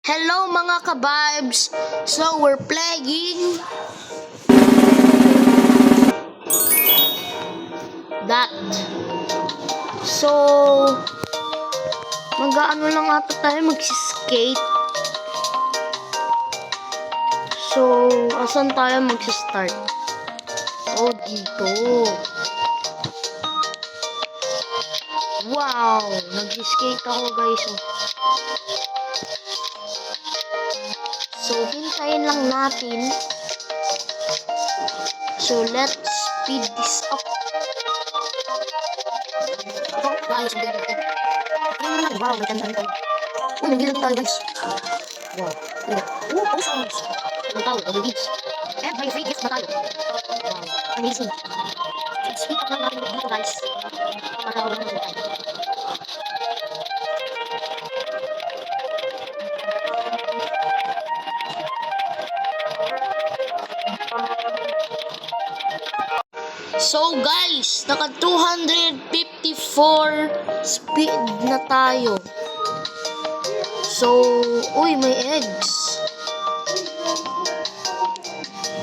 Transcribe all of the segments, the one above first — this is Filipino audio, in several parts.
Hello mga ka-vibes! So we're playing that. So mag-ano lang ata tayo, mag-skate. So asan tayo mag-start? Oh, dito. Wow! Nag-skate ako guys. So, hintayin lang natin. So, let's speed this up. Oh, guys, wow, maganda ito. Uy, nagbilang tayo, guys. Wow. Oh, potions. Ang tao, ang beach. And may free gift na tayo. Wow, amazing. So, speed up lang natin dito, guys. Para wala na tayo. So guys, naka 254 speed na tayo. So, uy, may eggs.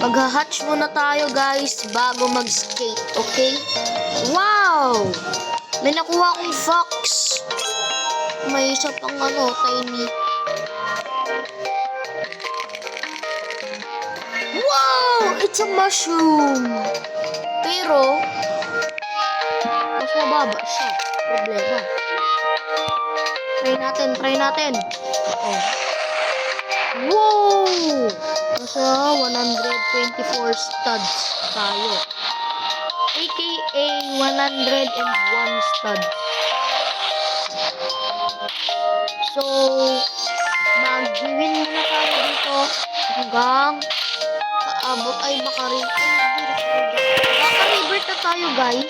Magha-hatch muna tayo guys bago mag-skate, okay? Wow! May nakuha akong fox. May isa pang tiny. Wow! It's a mushroom! Pero, mas mababa siya. Problema. Try natin. Oh. Wow! Nasa 124 studs tayo. AKA 101 studs. So, mag-win muna tayo dito hanggang abot ay maka-river na tayo guys.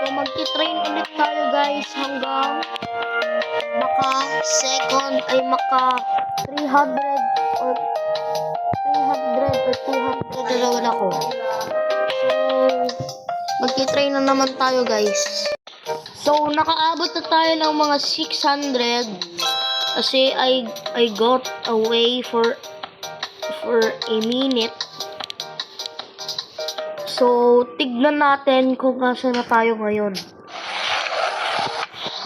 So magti-train ulit tayo guys hanggang maka second ay maka 300 or 200 na wala ko. Magti-train na naman tayo guys. So nakaabot na tayo ng mga 600 kasi I got away for a minute. So tignan natin kung nasa na tayo ngayon.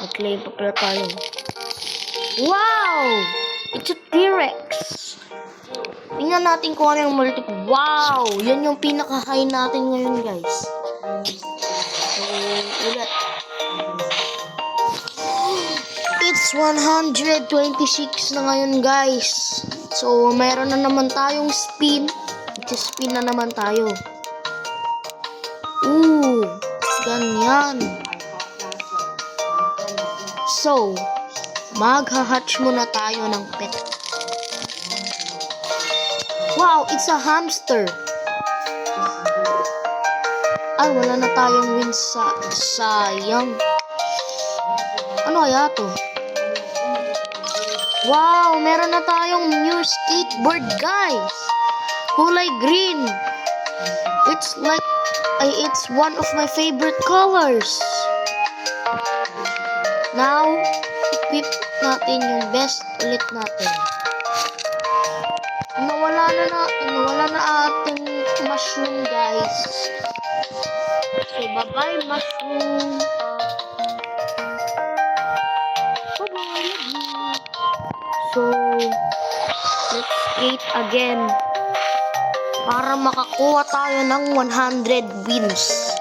Mag-claim pa pala tayo. Wow! It's a T-Rex. Tingnan natin kung ano yung multiple. Wow! Yan yung pinaka-high natin ngayon guys. So, ulit. It's 126 na ngayon guys. So, mayroon na naman tayong spin. Spin na naman tayo. Ooh, ganyan. So, magha-hatch muna tayo ng pet. Wow, it's a hamster. Ay, wala na tayong win sa sayang. Ano kaya to? Wow, meron na tayong new skateboard, guys. Kulay green. It's one of my favorite colors. Now, equip natin yung best ulit natin. Nawala na ating mushroom, guys. So, bye-bye, mushroom. Bye-bye. So, let's skate again. Para makakuha tayo ng 100 wins.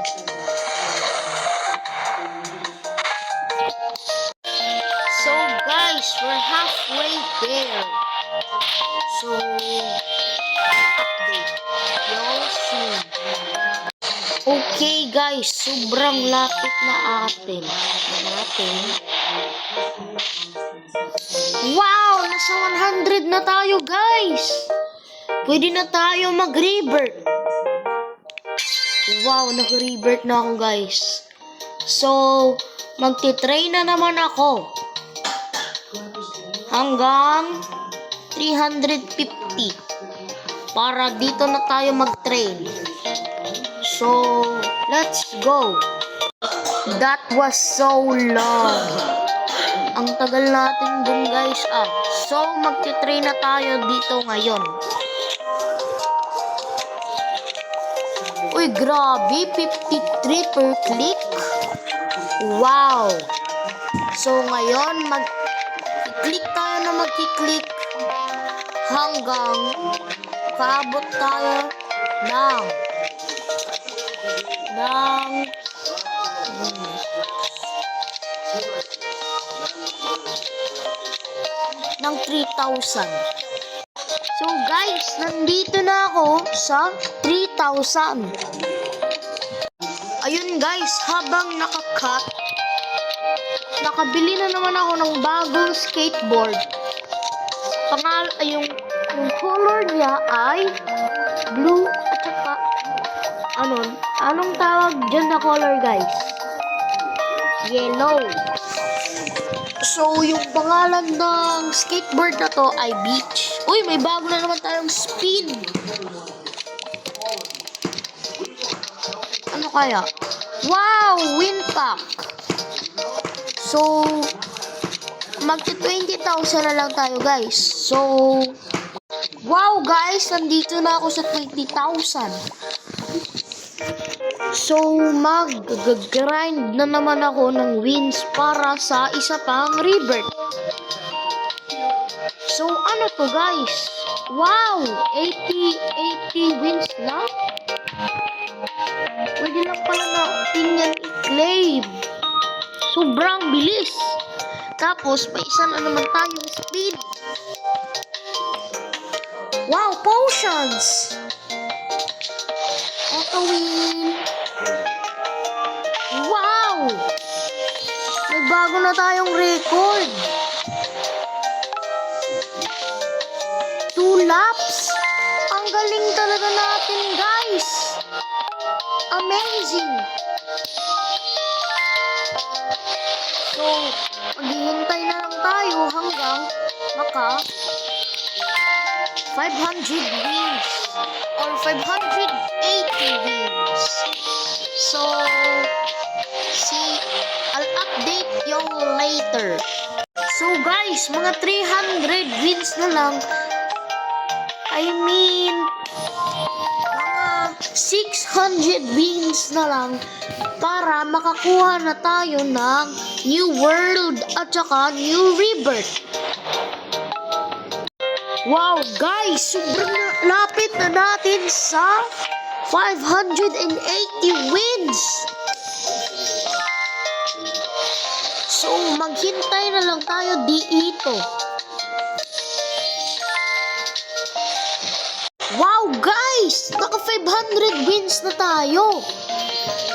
So, guys, we're halfway there. So, update. You'll see. Okay guys, sobrang lapit na atin. Wow! Nasa 100 na tayo guys! Pwede na tayo mag-revert. Wow, nag-revert na ako guys. So, magti-train na naman ako. Hanggang 350 para dito na tayo mag-train. So, let's go. That was so long. Ang tagal natin dun guys So, magti-train na tayo dito ngayon. Uy, grabe. 53 per click. Wow. So, ngayon, mag-click tayo na mag-click hanggang kaabot tayo ng 3,000. So guys, nandito na ako sa 3,000. Ayun guys, habang nakabili na naman ako ng bagong skateboard. Yung color niya ay blue at saka anong tawag dyan na color guys? Yellow. So, yung pangalan ng skateboard na to ay Beach. Uy, may bago na naman tayong speed. Ano kaya? Wow! Windpack. So, magti-20,000 na lang tayo guys. So, wow guys! Nandito na ako sa 20,000. So, mag-grind na naman ako ng wins para sa isa pang rebirth. So, ano to guys? Wow! 80 wins na? Pwede lang pala natin yan i-claim. Sobrang bilis. Tapos, may isa na naman tayong speed. Wow! Potions! Auto win! Wow! May bago na tayong record. 2 laps. Ang galing talaga natin, guys. Amazing. So, maghihintay na lang tayo hanggang maka 500 wins or 580 wins. So, I'll update you later. So guys, mga 300 wins na lang. Mga 600 wins na lang para makakuha na tayo ng new world at saka new rebirth. Wow guys, sobrang lapit na natin sa 580 wins. So, maghintay na lang tayo dito. Wow guys, naka 500 wins na tayo.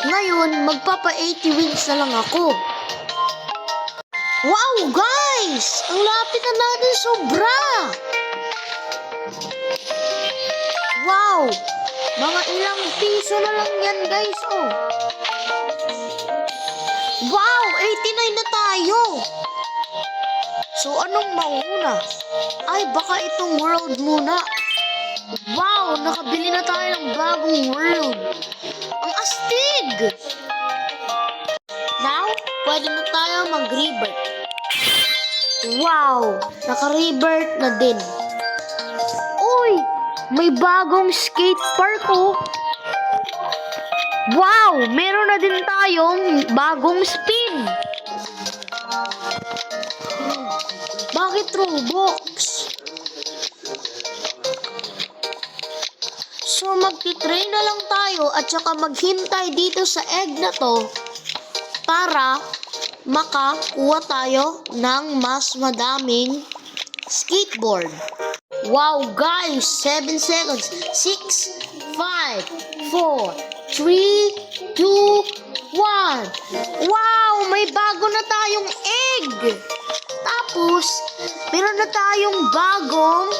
Ngayon, magpapa 80 wins na lang ako. Wow guys, ang lapit na natin sobra. Wow, mga ilang piso na lang yan guys, Wow, 89 na tayo. So, anong mauna? Ay, baka itong world muna. Wow, nakabili na tayo ng bagong world. Ang astig! Now, pwede na tayo mag-rebirth. Wow, naka-rebirth na din. Uy, may bagong skate park, Wow, meron na din tayong bagong speed. Bakit Robux? So, magti-train na lang tayo at saka maghintay dito sa egg na to para makakuha tayo ng mas madaming skateboard. Wow, guys! 7 seconds. 6, 5, 4, 3, 2, 1. Wow! May bago na tayong egg! Tapos, meron na tayong bagong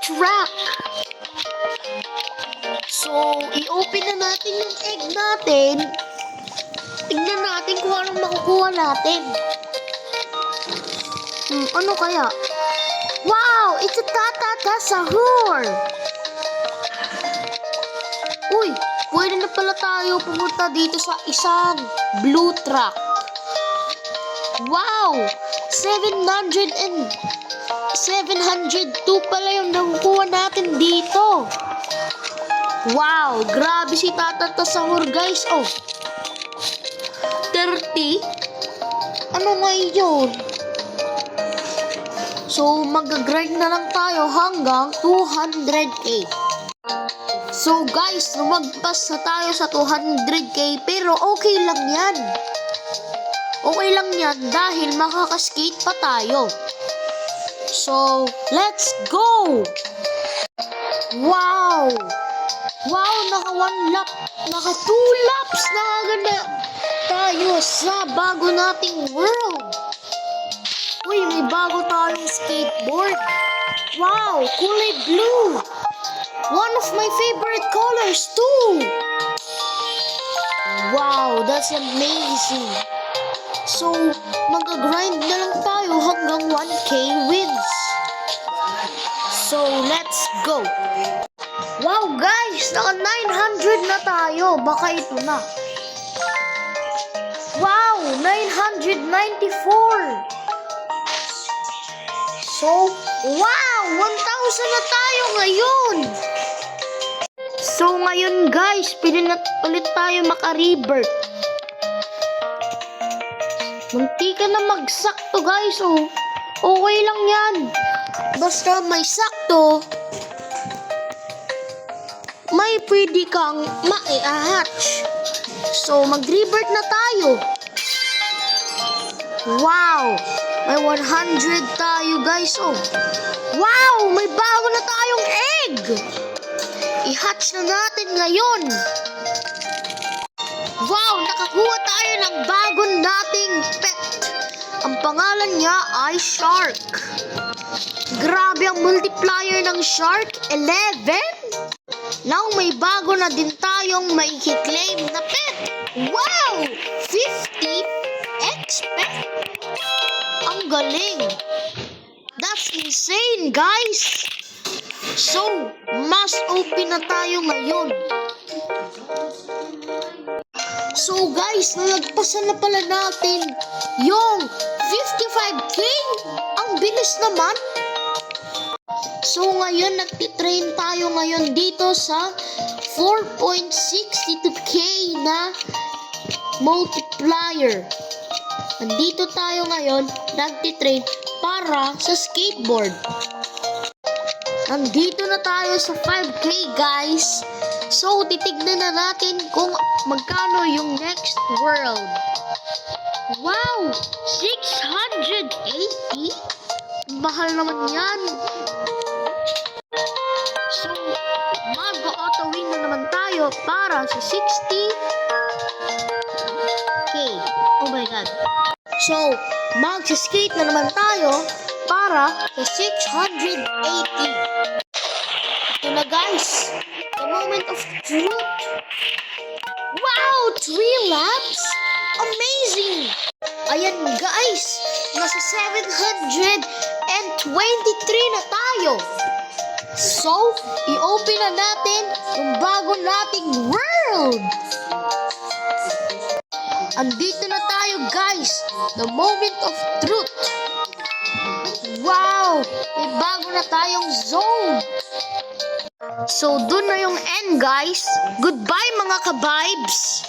track. So, i-open na natin yung egg natin. Tignan natin kung anong makukuha natin. Ano kaya? Wow! It's a Tata Sahur! Uy! Pwede na pala tayo pumunta dito sa isang blue truck. Wow! 702 pala yung nakukuha natin dito. Wow! Grabe si Tata Sahur, guys. Oh! 30? Ano ngayon? So, mag-grind na lang tayo hanggang 200k. So, guys, lumagpas na tayo sa 200k, pero okay lang yan. Okay lang yan dahil makakaskate pa tayo. So, let's go! Wow! Wow, naka 1 lap, naka 2 laps na agad tayo sa bago nating world. Uy, may bago tayong skateboard. Wow, kulay blue. One of my favorite colors too. Wow, that's amazing. So, mag-grind na lang tayo hanggang 1k wins. So, let's go. Wow, guys, naka 900 na tayo. Baka ito na. Wow, 994. So, wow, 1,000 na tayo ngayon. So, ngayon guys, pili na ulit tayo maka-revert. Munti ka na magsakto guys, oh. Okay lang yan. Basta may sakto, may pwede kang ma-hatch. So, mag-revert na tayo. Wow! May 100 tayo guys, oh. Wow! May bago na tayong egg! I-hatch na natin ngayon. Wow! Nakakuha tayo ng bagong nating pet. Ang pangalan niya ay Shark. Grabe ang multiplier ng Shark, 11. Now may bago na din tayong mai-claim na pet. Wow! 50 pet. Ang galing. That's insane, guys. So, mas open na tayo ngayon. So, guys, nalagpasan na pala natin yung 55k. Ang bilis naman. So, ngayon, nagtitrain tayo ngayon dito sa 4.62k na multiplier. Nandito tayo ngayon, nagtitrain para sa skateboard. Nandito na tayo sa 5k guys. So, titignan na natin kung magkano yung next world. Wow! 680? Mahal naman yan. So, mag-auto win na naman tayo para sa 60k. Oh my god. So, mag-skate na naman tayo para sa 680. Ito na guys, the moment of truth. Wow, 3 laps? Amazing! Ayan guys, nasa 723 na tayo. So, i-open na natin yung bago nating world. Andito na tayo guys, the moment of truth. Wow, may bago na tayong zone. So, dun na yung end guys. Goodbye mga ka-vibes.